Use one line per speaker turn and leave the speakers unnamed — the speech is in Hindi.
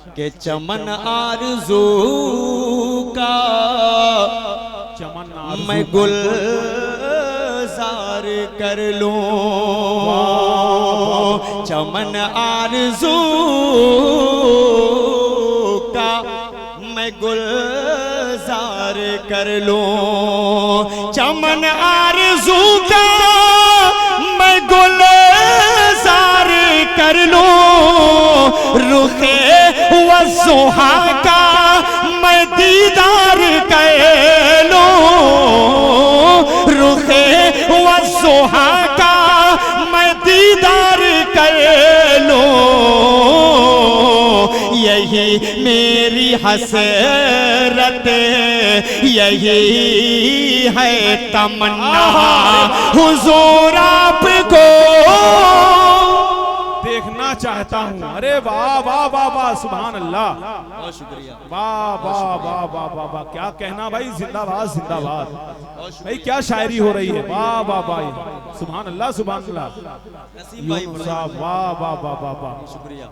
के चमन आरज़ू का मैं गुलजार कर लूं, चमन आरज़ू का मैं गुलजार कर लूं, चमन आरज़ू का मैं गुलजार कर लूं, रुखे वज़ुहा का मैं दीदार कर लूं, रुखे वज़ुहा का मैं दीदार कर लूं, यही मेरी हसरत यही है तमन्ना हुजूर आपको
देखना चाहता हूँ। अरे वाह वाह वाह वाह, सुभान अल्लाह,
बहुत शुक्रिया,
वाह वाह वाह वाह वाह वाह, क्या कहना भाई, जिंदाबाद जिंदाबाद भाई, क्या शायरी हो रही है, वाह वाह भाई, सुभान अल्लाह सुभान अल्लाह,
नसीब भाई
वाह वाह वाह वाह वाह,
शुक्रिया।